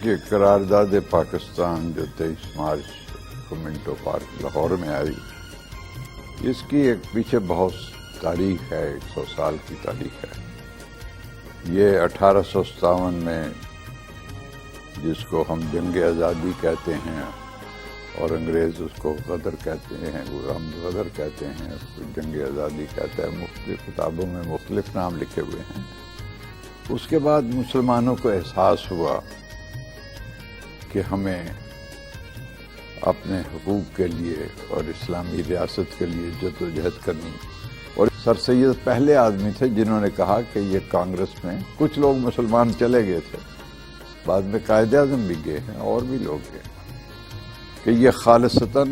کہ قرارداد پاکستان جو 23 مارچ کو منٹو پارک لاہور میں آئی، اس کی ایک پیچھے بہت تاریخ ہے، 100 سال کی تاریخ ہے۔ یہ 1857 میں جس کو ہم جنگ آزادی کہتے ہیں اور انگریز اس کو غدر کہتے ہیں، ہم غدر کہتے ہیں، اس کو جنگ آزادی کہتا ہے، مختلف کتابوں میں مختلف نام لکھے ہوئے ہیں۔ اس کے بعد مسلمانوں کو احساس ہوا کہ ہمیں اپنے حقوق کے لیے اور اسلامی ریاست کے لیے جدوجہد کرنی، اور سر سید پہلے آدمی تھے جنہوں نے کہا کہ یہ کانگریس میں کچھ لوگ مسلمان چلے گئے تھے، بعد میں قائد اعظم بھی گئے ہیں اور بھی لوگ گئے، کہ یہ خالصتاً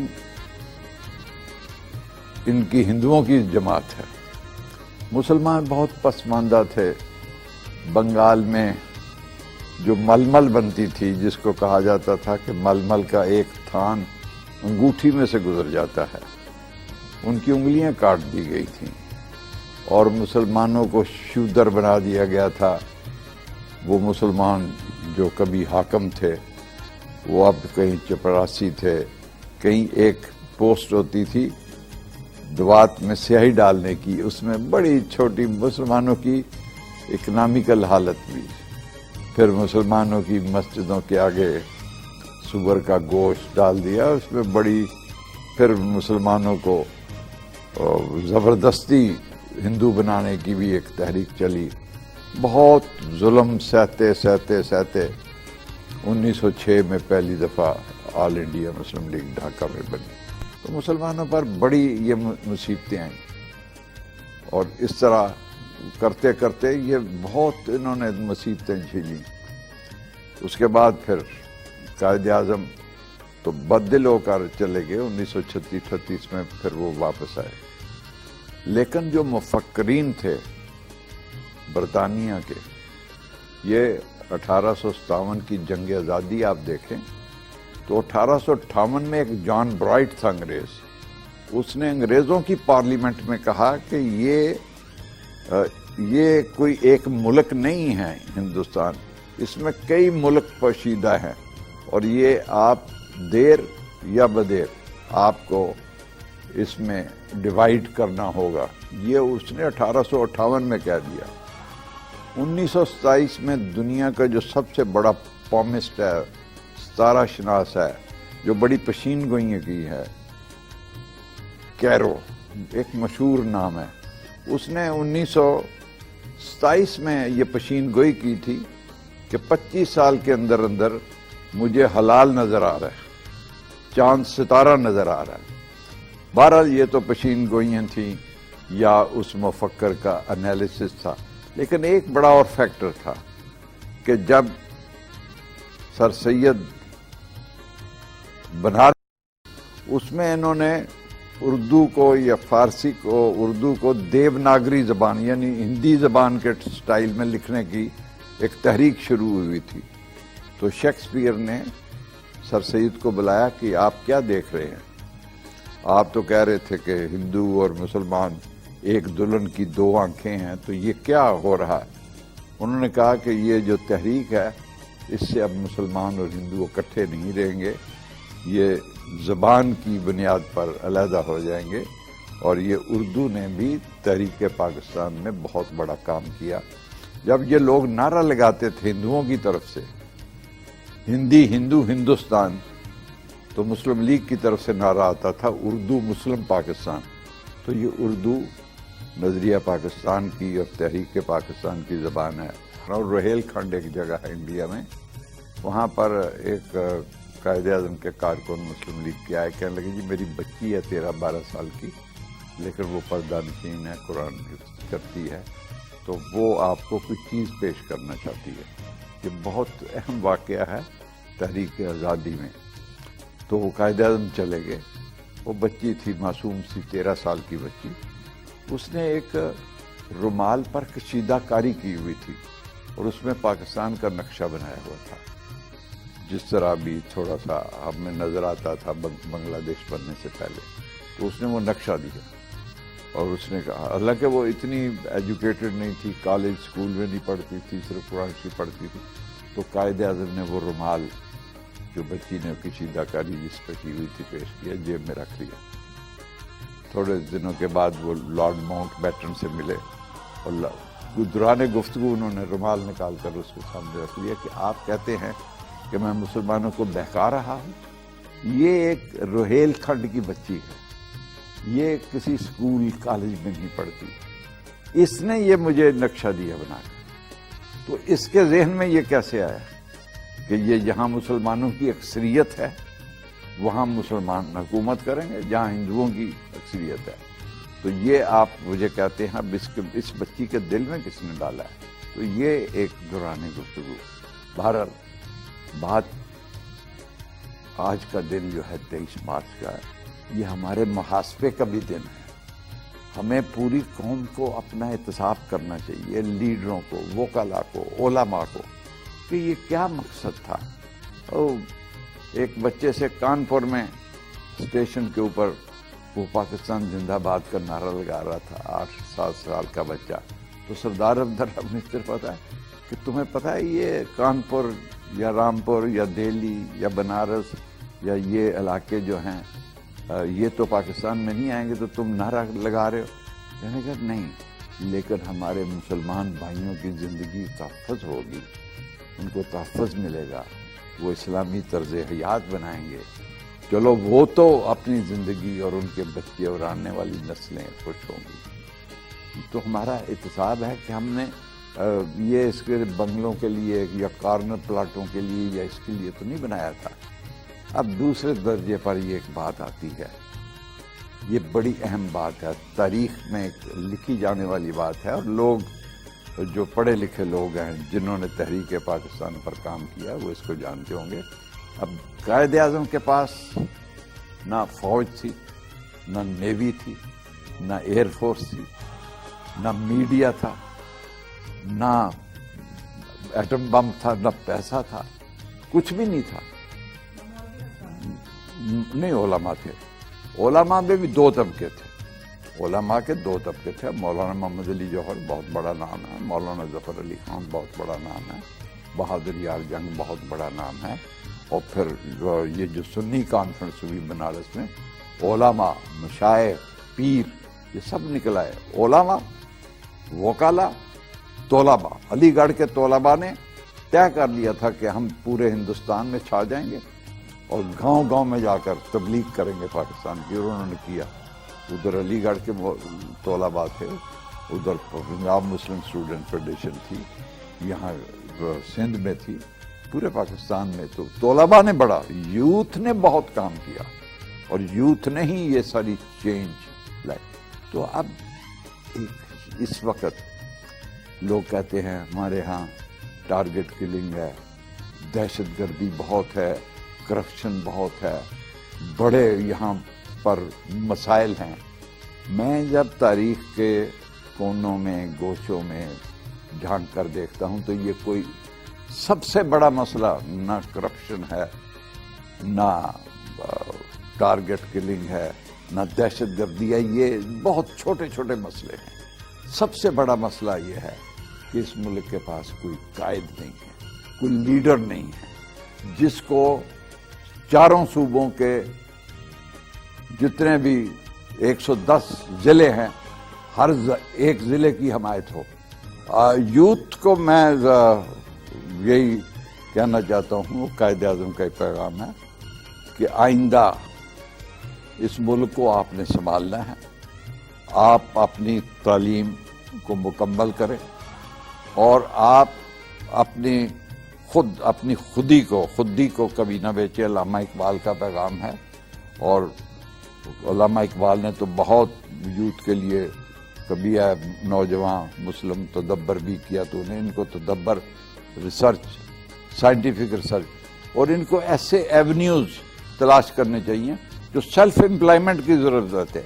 ان کی ہندوؤں کی جماعت ہے۔ مسلمان بہت پسماندہ تھے۔ بنگال میں جو ململ بنتی تھی، جس کو کہا جاتا تھا کہ ململ کا ایک تھان انگوٹھی میں سے گزر جاتا ہے، ان کی انگلیاں کاٹ دی گئی تھیں اور مسلمانوں کو شودر بنا دیا گیا تھا۔ وہ مسلمان جو کبھی حاکم تھے وہ اب کہیں چپراسی تھے، کہیں ایک پوسٹ ہوتی تھی دوات میں سیاہی ڈالنے کی، اس میں بڑی چھوٹی مسلمانوں کی اکنامیکل حالت بھی۔ پھر مسلمانوں کی مسجدوں کے آگے سور کا گوشت ڈال دیا، اس میں بڑی، پھر مسلمانوں کو زبردستی ہندو بنانے کی بھی ایک تحریک چلی۔ بہت ظلم سہتے 1906 میں پہلی دفعہ آل انڈیا مسلم لیگ ڈھاکہ میں بنی، تو مسلمانوں پر بڑی یہ مصیبتیں آئیں، اور اس طرح کرتے کرتے یہ بہت انہوں نے مصیبتیں جھیلیں۔ اس کے بعد پھر قائد اعظم تو بددل ہو کر چلے گئے، 1936 میں پھر وہ واپس آئے، لیکن جو مفکرین تھے برطانیہ کے، یہ 1857 کی جنگ آزادی آپ دیکھیں تو 1858 میں ایک جان برائٹ تھا انگریز، اس نے انگریزوں کی پارلیمنٹ میں کہا کہ یہ کوئی ایک ملک نہیں ہے ہندوستان، اس میں کئی ملک پوشیدہ ہیں، اور یہ آپ دیر یا بدیر آپ کو اس میں ڈیوائیڈ کرنا ہوگا، یہ اس نے 1858 میں کہہ دیا۔ 1927 میں دنیا کا جو سب سے بڑا پومسٹ ہے، ستارہ شناس ہے، جو بڑی پیشین گوئیاں کی ہے، کیرو ایک مشہور نام ہے، اس نے 1927 میں یہ پیشین گوئی کی تھی کہ 25 سال کے اندر اندر مجھے ہلال نظر آ رہا ہے، چاند ستارہ نظر آ رہا ہے۔ بہرحال یہ تو پیشین گوئیاں تھیں یا اس مفکر کا انالیسس تھا، لیکن ایک بڑا اور فیکٹر تھا کہ جب سر سید بنا، اس میں انہوں نے اردو کو یا فارسی کو، اردو کو دیوناگری زبان یعنی ہندی زبان کے سٹائل میں لکھنے کی ایک تحریک شروع ہوئی تھی، تو شیکسپیئر نے سر سید کو بلایا کہ آپ کیا دیکھ رہے ہیں؟ آپ تو کہہ رہے تھے کہ ہندو اور مسلمان ایک دلہن کی 2 آنکھیں ہیں، تو یہ کیا ہو رہا ہے؟ انہوں نے کہا کہ یہ جو تحریک ہے، اس سے اب مسلمان اور ہندو اکٹھے نہیں رہیں گے، یہ زبان کی بنیاد پر علیحدہ ہو جائیں گے، اور یہ اردو نے بھی تحریک پاکستان میں بہت بڑا کام کیا۔ جب یہ لوگ نعرہ لگاتے تھے ہندوؤں کی طرف سے، ہندی ہندو ہندوستان، تو مسلم لیگ کی طرف سے نعرہ آتا تھا اردو مسلم پاکستان، تو یہ اردو نظریہ پاکستان کی اور تحریک پاکستان کی زبان ہے۔ اور روہیل کھنڈ ایک جگہ ہے انڈیا میں، وہاں پر ایک قائد اعظم کے کارکن مسلم لیگ کے آئے، کہنے لگے جی میری بچی ہے 13-12 سال کی، لیکن وہ پردہ نشین ہے، قرآن حفظ کرتی ہے، تو وہ آپ کو کچھ چیز پیش کرنا چاہتی ہے۔ یہ بہت اہم واقعہ ہے تحریک آزادی میں۔ تو وہ قائد اعظم چلے گئے، وہ بچی تھی معصوم سی 13 سال کی بچی، اس نے ایک رومال پر کشیدہ کاری کی ہوئی تھی اور اس میں پاکستان کا نقشہ بنایا ہوا تھا، جس طرح بھی تھوڑا سا ہمیں نظر آتا تھا بنگلہ دیش بننے سے پہلے، تو اس نے وہ نقشہ دیا، اور اس نے کہا، حالانکہ وہ اتنی ایجوکیٹڈ نہیں تھی، کالج اسکول میں نہیں پڑھتی تھی، صرف قرآن شریف پڑھتی تھی، تو قائد اعظم نے وہ رومال جو بچی نے کشیدہ کاری جس پہ کی ہوئی تھی پیش کیا، جیب میں رکھ لیا۔ تھوڑے دنوں کے بعد وہ لارڈ ماؤنٹ بیٹن سے ملے اور دوران گفتگو انہوں نے رومال نکال کر اس کے سامنے رکھ لیا کہ آپ کہتے ہیں کہ میں مسلمانوں کو بہکا رہا ہوں؟ یہ ایک روہیل کھنڈ کی بچی ہے، یہ کسی اسکول کالج میں نہیں پڑھتی، اس نے یہ مجھے نقشہ دیا بنا کر۔ تو اس کے ذہن میں یہ کیسے آیا کہ یہ جہاں مسلمانوں کی اکثریت ہے وہاں مسلمان حکومت کریں گے جہاں ہندوؤں کی اکثریت ہے؟ تو یہ آپ مجھے کہتے ہیں اب اس بچی کے دل میں کس نے ڈالا ہے؟ تو یہ ایک دوران گفتگو۔ بہرحال بات آج کا دن جو ہے 23 مارچ کا ہے، یہ ہمارے محاسبے کا بھی دن ہے۔ ہمیں پوری قوم کو اپنا احتساب کرنا چاہیے، لیڈروں کو، وکلاء کو، علماء کو، کہ یہ کیا مقصد تھا۔ ایک بچے سے کانپور میں اسٹیشن کے اوپر وہ پاکستان زندہ باد کا نعرہ لگا رہا تھا، 8-7 سال کا بچہ۔ تو سردار افضل نے صرف پتا ہے کہ تمہیں پتا ہے یہ کانپور یا رامپور یا دہلی یا بنارس یا یہ علاقے جو ہیں یہ تو پاکستان میں نہیں آئیں گے، تو تم نعرہ لگا رہے ہو؟ کہنے کہ نہیں، لیکن ہمارے مسلمان بھائیوں کی زندگی تحفظ ہوگی، ان کو تحفظ ملے گا، وہ اسلامی طرز حیات بنائیں گے، چلو وہ تو اپنی زندگی اور ان کے بچے اور آنے والی نسلیں خوش ہوں گی۔ تو ہمارا احتساب ہے کہ ہم نے یہ اس کے بنگلوں کے لیے یا کارنر پلاٹوں کے لیے یا اس کے لیے تو نہیں بنایا تھا۔ اب دوسرے درجے پر یہ ایک بات آتی ہے، یہ بڑی اہم بات ہے، تاریخ میں ایک لکھی جانے والی بات ہے، اور لوگ جو پڑھے لکھے لوگ ہیں جنہوں نے تحریک پاکستان پر کام کیا وہ اس کو جانتے ہوں گے۔ اب قائد اعظم کے پاس نہ فوج تھی، نہ نیوی تھی، نہ ایئر فورس تھی، نہ میڈیا تھا، نہ ایٹم بم تھا، نہ پیسہ تھا، کچھ بھی نہیں تھا۔ نہیں، علماء تھے، علماء میں بھی 2 طبقے تھے، علماء کے 2 طبقے تھے۔ مولانا محمد علی جوہر بہت بڑا نام ہے، مولانا ظفر علی خان بہت بڑا نام ہے، بہادر یار جنگ بہت بڑا نام ہے، اور پھر یہ جو سنی کانفرنس ہوئی بنارس میں، علماء، مشائخ، پیر، یہ سب نکل آئے۔ علماء، وکلاء، طلباء۔ علی گڑھ کے طلباء نے طے کر لیا تھا کہ ہم پورے ہندوستان میں چھا جائیں گے اور گاؤں گاؤں میں جا کر تبلیغ کریں گے پاکستان کی، اور انہوں نے کیا۔ ادھر علی گڑھ کے طلباء تھے، ادھر پنجاب مسلم اسٹوڈنٹ فیڈریشن تھی، یہاں سندھ میں تھی، پورے پاکستان میں۔ تو طلباء نے بڑا، یوتھ نے بہت کام کیا، اور یوتھ نے ہی یہ ساری چینج لائی۔ تو اب اس وقت لوگ کہتے ہیں ہمارے ہاں ٹارگٹ کلنگ ہے، دہشت گردی بہت ہے، کرپشن بہت ہے، بڑے یہاں پر مسائل ہیں۔ میں جب تاریخ کے کونوں میں، گوشوں میں جھانک کر دیکھتا ہوں تو یہ کوئی سب سے بڑا مسئلہ نہ کرپشن ہے، نہ ٹارگٹ کلنگ ہے، نہ دہشت گردی ہے، یہ بہت چھوٹے چھوٹے مسئلے ہیں۔ سب سے بڑا مسئلہ یہ ہے کہ اس ملک کے پاس کوئی قائد نہیں ہے، کوئی لیڈر نہیں ہے جس کو چاروں صوبوں کے جتنے بھی 110 ضلع ہیں ہر ایک ضلع کی حمایت ہو۔ یوتھ کو میں یہی کہنا چاہتا ہوں، قائد اعظم کا ایک پیغام ہے کہ آئندہ اس ملک کو آپ نے سنبھالنا ہے، آپ اپنی تعلیم کو مکمل کریں، اور آپ اپنی خودی کو کبھی نہ بیچے۔ علامہ اقبال کا پیغام ہے، اور علامہ اقبال نے تو بہت یوتھ کے لیے کبھی ہے نوجوان مسلم تدبر بھی کیا، تو انہیں ان کو تدبر، ریسرچ، سائنٹیفک ریسرچ، اور ان کو ایسے ایونیوز تلاش کرنے چاہیے جو سیلف امپلائمنٹ کی ضرورت ہے۔